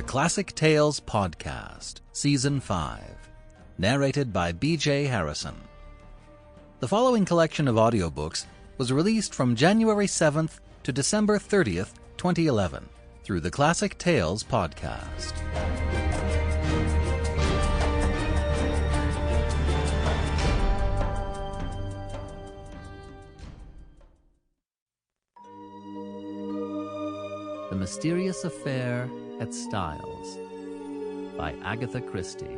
Classic Tales Podcast, Season 5, narrated by B.J.Harrison. The following collection of audiobooks was released from January 7th to December 30th, 2011, through the Classic Tales Podcast. The Mysterious Affair at Styles by Agatha Christie.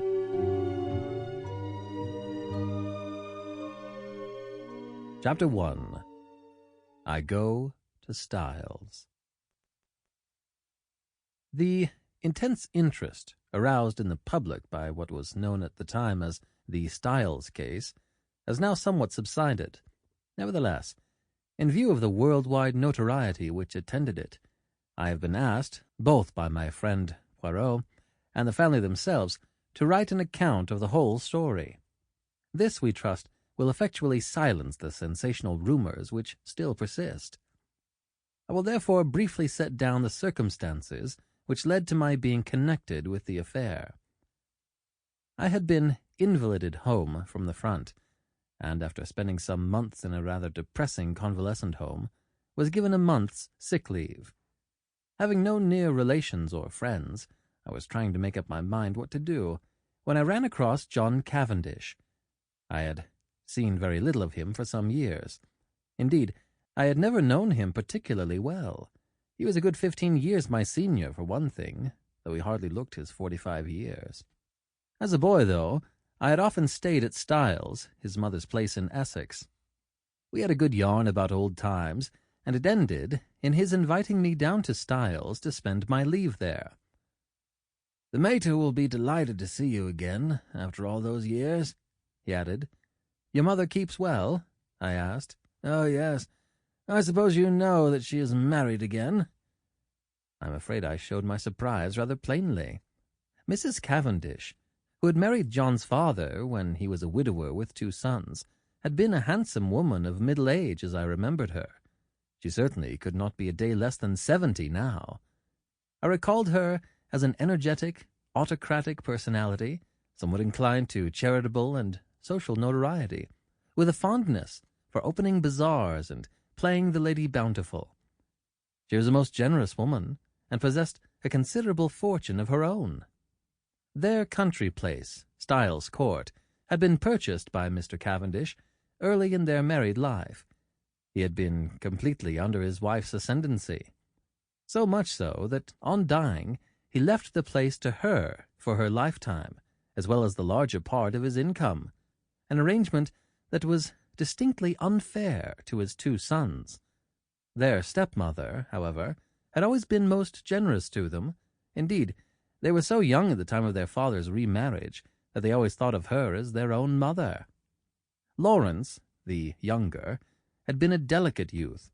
Chapter 1. I Go to Styles. The intense interest aroused in the public by what was known at the time as the Styles case has now somewhat subsided. Nevertheless, in view of the worldwide notoriety which attended it, I have been asked, both by my friend Poirot and the family themselves, to write an account of the whole story. This, we trust, will effectually silence the sensational rumors which still persist. I will therefore briefly set down the circumstances which led to my being connected with the affair. I had been invalided home from the front, and after spending some months in a rather depressing convalescent home, was given a month's sick leave. Having no near relations or friends, I was trying to make up my mind what to do, when I ran across John Cavendish. I had seen very little of him for some years. Indeed, I had never known him particularly well. He was a good 15 years my senior, for one thing, though he hardly looked his 45 years. As a boy, though, I had often stayed at Styles, his mother's place in Essex. We had a good yarn about old times, and it ended in his inviting me down to Styles to spend my leave there. "The mater will be delighted to see you again, after all those years," he added. "Your mother keeps well?" I asked. "Oh, yes. I suppose you know that she is married again?" I'm afraid I showed my surprise rather plainly. Mrs. Cavendish, who had married John's father when he was a widower with 2 sons, had been a handsome woman of middle age as I remembered her. She certainly could not be a day less than 70 now. I recalled her as an energetic, autocratic personality, somewhat inclined to charitable and social notoriety, with a fondness for opening bazaars and playing the Lady Bountiful. She was a most generous woman, and possessed a considerable fortune of her own. Their country place, Styles Court, had been purchased by Mr. Cavendish early in their married life. He had been completely under his wife's ascendancy, so much so that, on dying, he left the place to her for her lifetime, as well as the larger part of his income, an arrangement that was distinctly unfair to his 2 sons. Their stepmother, however, had always been most generous to them. Indeed, they were so young at the time of their father's remarriage that they always thought of her as their own mother. Lawrence, the younger, had been a delicate youth.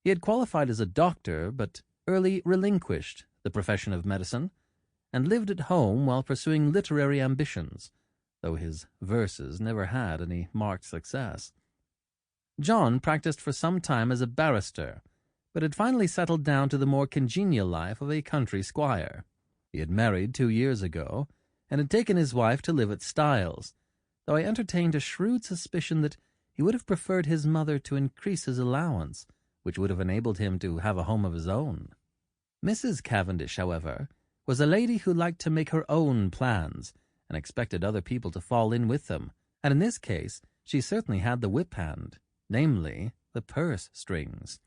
He had qualified as a doctor, but early relinquished the profession of medicine, and lived at home while pursuing literary ambitions, though his verses never had any marked success. John practiced for some time as a barrister, but had finally settled down to the more congenial life of a country squire. He had married 2 years ago, and had taken his wife to live at Styles, though I entertained a shrewd suspicion that he would have preferred his mother to increase his allowance, which would have enabled him to have a home of his own. Mrs. Cavendish, however, was a lady who liked to make her own plans, and expected other people to fall in with them, and in this case she certainly had the whip hand, namely, the purse strings.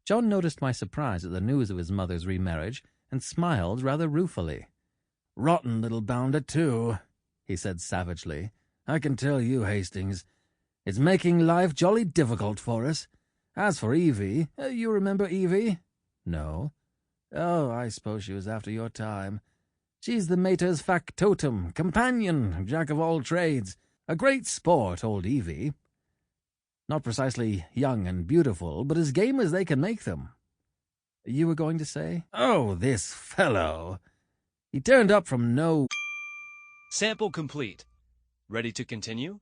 John noticed my surprise at the news of his mother's remarriage, and smiled rather ruefully. "Rotten little bounder, too," he said savagely. "I can tell you, Hastings. It's making life jolly difficult for us. As for Evie, you remember Evie?" "No." "Oh, I suppose she was after your time. She's the mater's factotum, companion, jack of all trades. A great sport, old Evie. Not precisely young and beautiful, but as game as they can make them." "You were going to say?" "Oh, this fellow. He turned up from no—" Sample complete. Ready to continue?